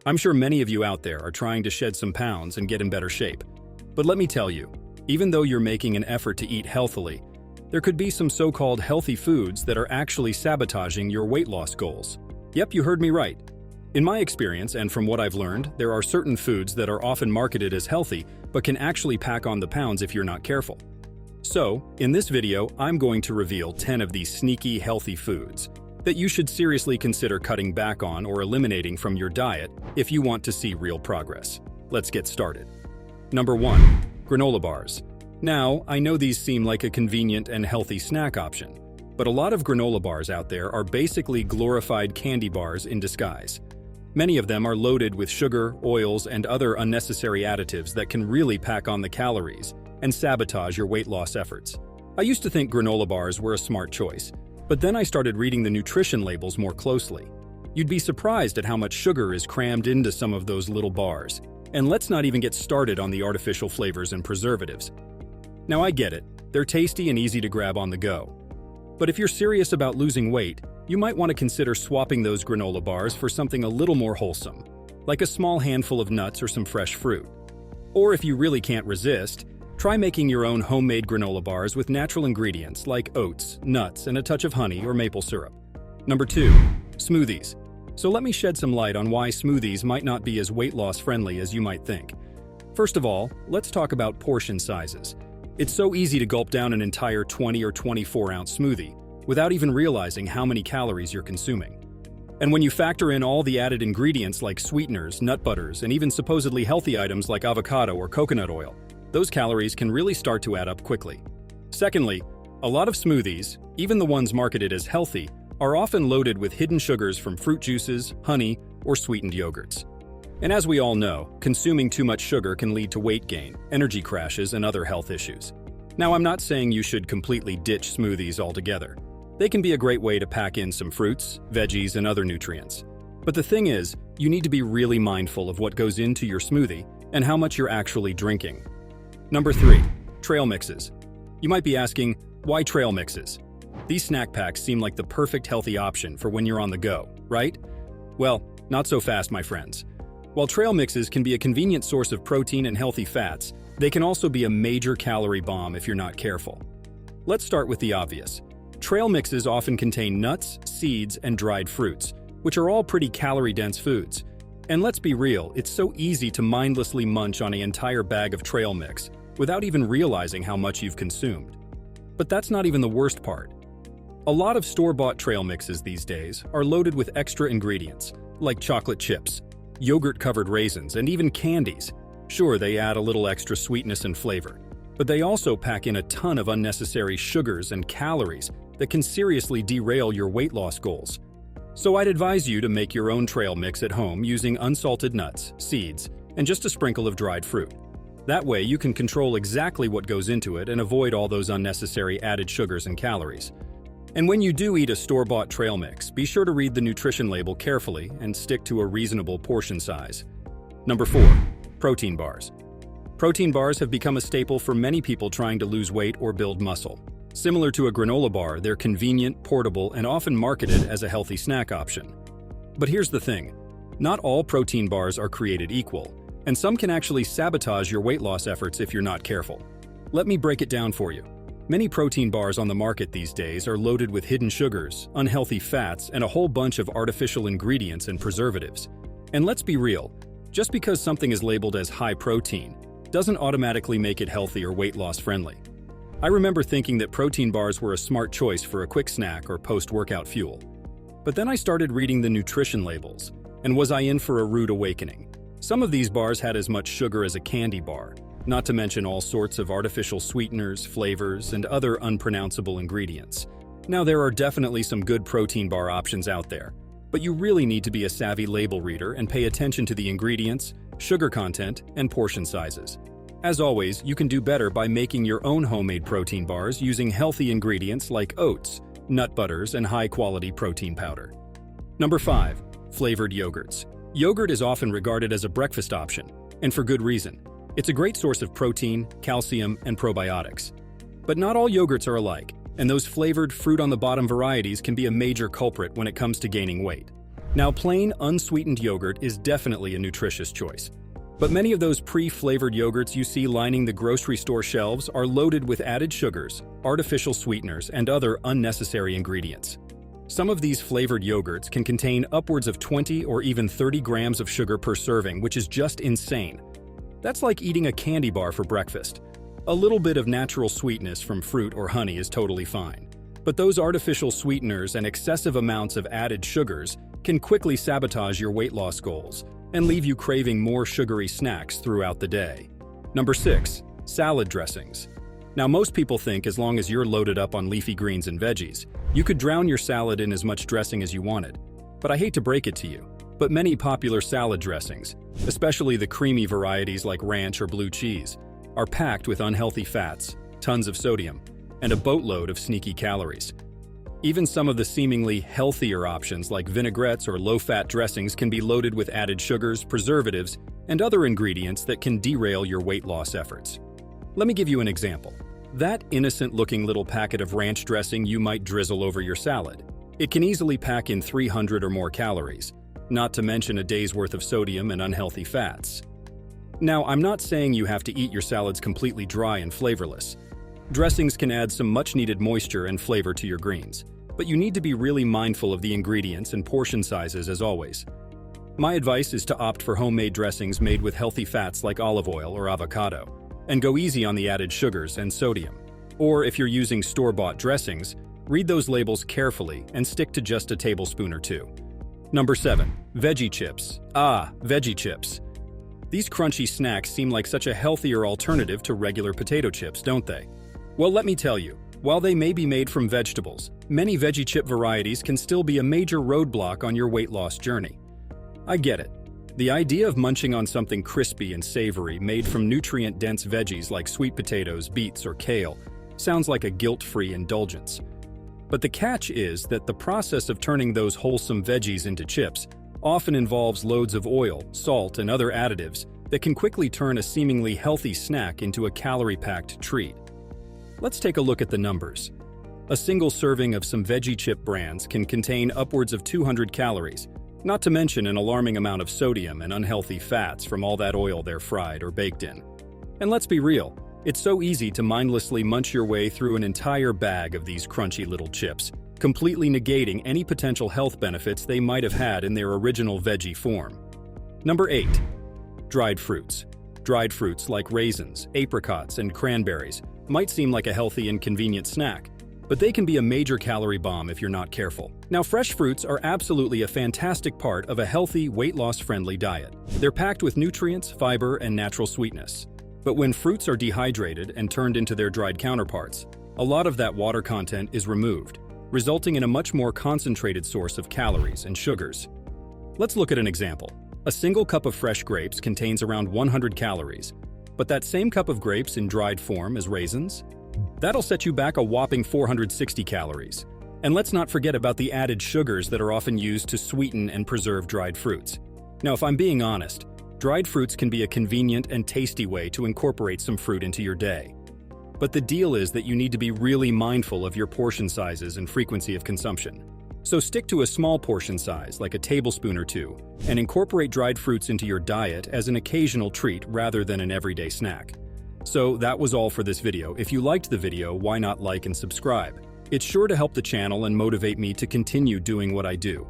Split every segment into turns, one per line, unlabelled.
I'm sure many of you out there are trying to shed some pounds and get in better shape. But let me tell you, even though you're making an effort to eat healthily, there could be some so-called healthy foods that are actually sabotaging your weight loss goals. Yep, you heard me right. In my experience, and from what I've learned, there are certain foods that are often marketed as healthy, but can actually pack on the pounds if you're not careful. So, in this video, I'm going to reveal 10 of these sneaky healthy foods that you should seriously consider cutting back on or eliminating from your diet if you want to see real progress. Let's get started. Number 1. Granola bars. Now, I know these seem like a convenient and healthy snack option, but a lot of granola bars out there are basically glorified candy bars in disguise. Many of them are loaded with sugar, oils, and other unnecessary additives that can really pack on the calories and sabotage your weight loss efforts. I used to think granola bars were a smart choice, but then I started reading the nutrition labels more closely. You'd be surprised at how much sugar is crammed into some of those little bars. And let's not even get started on the artificial flavors and preservatives. Now I get it, they're tasty and easy to grab on the go. But if you're serious about losing weight, you might want to consider swapping those granola bars for something a little more wholesome, like a small handful of nuts or some fresh fruit. Or if you really can't resist, try making your own homemade granola bars with natural ingredients like oats, nuts, and a touch of honey or maple syrup. Number 2. Smoothies. So let me shed some light on why smoothies might not be as weight loss friendly as you might think. First of all, let's talk about portion sizes. It's so easy to gulp down an entire 20 or 24-ounce smoothie without even realizing how many calories you're consuming. And when you factor in all the added ingredients like sweeteners, nut butters, and even supposedly healthy items like avocado or coconut oil, those calories can really start to add up quickly. Secondly, a lot of smoothies, even the ones marketed as healthy, are often loaded with hidden sugars from fruit juices, honey, or sweetened yogurts. And as we all know, consuming too much sugar can lead to weight gain, energy crashes, and other health issues. Now, I'm not saying you should completely ditch smoothies altogether. They can be a great way to pack in some fruits, veggies, and other nutrients. But the thing is, you need to be really mindful of what goes into your smoothie and how much you're actually drinking. Number 3. Trail mixes. You might be asking, why trail mixes? These snack packs seem like the perfect healthy option for when you're on the go, right? Well, not so fast, my friends. While trail mixes can be a convenient source of protein and healthy fats, they can also be a major calorie bomb if you're not careful. Let's start with the obvious. Trail mixes often contain nuts, seeds, and dried fruits, which are all pretty calorie-dense foods. And let's be real, it's so easy to mindlessly munch on an entire bag of trail mix without even realizing how much you've consumed. But that's not even the worst part. A lot of store-bought trail mixes these days are loaded with extra ingredients, like chocolate chips, yogurt-covered raisins, and even candies. Sure, they add a little extra sweetness and flavor, but they also pack in a ton of unnecessary sugars and calories that can seriously derail your weight loss goals. So I'd advise you to make your own trail mix at home using unsalted nuts, seeds, and just a sprinkle of dried fruit. That way you can control exactly what goes into it and avoid all those unnecessary added sugars and calories. And when you do eat a store-bought trail mix, be sure to read the nutrition label carefully and stick to a reasonable portion size. Number 4. Protein bars. Protein bars have become a staple for many people trying to lose weight or build muscle. Similar to a granola bar, they're convenient, portable, and often marketed as a healthy snack option. But here's the thing. Not all protein bars are created equal, and some can actually sabotage your weight loss efforts if you're not careful. Let me break it down for you. Many protein bars on the market these days are loaded with hidden sugars, unhealthy fats, and a whole bunch of artificial ingredients and preservatives. And let's be real, just because something is labeled as high protein doesn't automatically make it healthy or weight loss friendly. I remember thinking that protein bars were a smart choice for a quick snack or post-workout fuel. But then I started reading the nutrition labels, and was I in for a rude awakening? Some of these bars had as much sugar as a candy bar, not to mention all sorts of artificial sweeteners, flavors, and other unpronounceable ingredients. Now, there are definitely some good protein bar options out there, but you really need to be a savvy label reader and pay attention to the ingredients, sugar content, and portion sizes. As always, you can do better by making your own homemade protein bars using healthy ingredients like oats, nut butters, and high-quality protein powder. Number 5. Flavored yogurts. Yogurt is often regarded as a breakfast option, and for good reason. It's a great source of protein, calcium, and probiotics. But not all yogurts are alike, and those flavored fruit-on-the-bottom varieties can be a major culprit when it comes to gaining weight. Now, plain, unsweetened yogurt is definitely a nutritious choice. But many of those pre-flavored yogurts you see lining the grocery store shelves are loaded with added sugars, artificial sweeteners, and other unnecessary ingredients. Some of these flavored yogurts can contain upwards of 20 or even 30 grams of sugar per serving, which is just insane. That's like eating a candy bar for breakfast. A little bit of natural sweetness from fruit or honey is totally fine. But those artificial sweeteners and excessive amounts of added sugars can quickly sabotage your weight loss goals and leave you craving more sugary snacks throughout the day. Number 6. Salad dressings. Now, most people think as long as you're loaded up on leafy greens and veggies, you could drown your salad in as much dressing as you wanted. But I hate to break it to you, but many popular salad dressings, especially the creamy varieties like ranch or blue cheese, are packed with unhealthy fats, tons of sodium, and a boatload of sneaky calories. Even some of the seemingly healthier options like vinaigrettes or low-fat dressings can be loaded with added sugars, preservatives, and other ingredients that can derail your weight loss efforts. Let me give you an example. That innocent-looking little packet of ranch dressing you might drizzle over your salad. It can easily pack in 300 or more calories, not to mention a day's worth of sodium and unhealthy fats. Now, I'm not saying you have to eat your salads completely dry and flavorless. Dressings can add some much-needed moisture and flavor to your greens, but you need to be really mindful of the ingredients and portion sizes as always. My advice is to opt for homemade dressings made with healthy fats like olive oil or avocado, and go easy on the added sugars and sodium. Or if you're using store-bought dressings, read those labels carefully and stick to just a tablespoon or two. Number 7. Veggie chips. Veggie chips. These crunchy snacks seem like such a healthier alternative to regular potato chips, don't they? Well, let me tell you, while they may be made from vegetables, many veggie chip varieties can still be a major roadblock on your weight loss journey. I get it. The idea of munching on something crispy and savory made from nutrient-dense veggies like sweet potatoes, beets, or kale sounds like a guilt-free indulgence. But the catch is that the process of turning those wholesome veggies into chips often involves loads of oil, salt, and other additives that can quickly turn a seemingly healthy snack into a calorie-packed treat. Let's take a look at the numbers. A single serving of some veggie chip brands can contain upwards of 200 calories, not to mention an alarming amount of sodium and unhealthy fats from all that oil they're fried or baked in. And let's be real, it's so easy to mindlessly munch your way through an entire bag of these crunchy little chips, completely negating any potential health benefits they might have had in their original veggie form. Number 8. Dried fruits. Dried fruits like raisins, apricots, and cranberries might seem like a healthy and convenient snack, but they can be a major calorie bomb if you're not careful. Now, fresh fruits are absolutely a fantastic part of a healthy, weight loss-friendly diet. They're packed with nutrients, fiber, and natural sweetness. But when fruits are dehydrated and turned into their dried counterparts, a lot of that water content is removed, resulting in a much more concentrated source of calories and sugars. Let's look at an example. A single cup of fresh grapes contains around 100 calories, but that same cup of grapes in dried form as raisins? That'll set you back a whopping 460 calories. And let's not forget about the added sugars that are often used to sweeten and preserve dried fruits. Now, if I'm being honest, dried fruits can be a convenient and tasty way to incorporate some fruit into your day. But the deal is that you need to be really mindful of your portion sizes and frequency of consumption. So stick to a small portion size, like a tablespoon or two, and incorporate dried fruits into your diet as an occasional treat rather than an everyday snack. So that was all for this video. If you liked the video, why not like and subscribe? It's sure to help the channel and motivate me to continue doing what I do.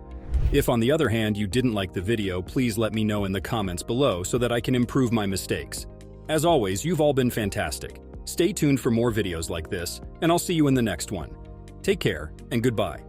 If, on the other hand, you didn't like the video, please let me know in the comments below so that I can improve my mistakes. As always, you've all been fantastic. Stay tuned for more videos like this, and I'll see you in the next one. Take care, and goodbye.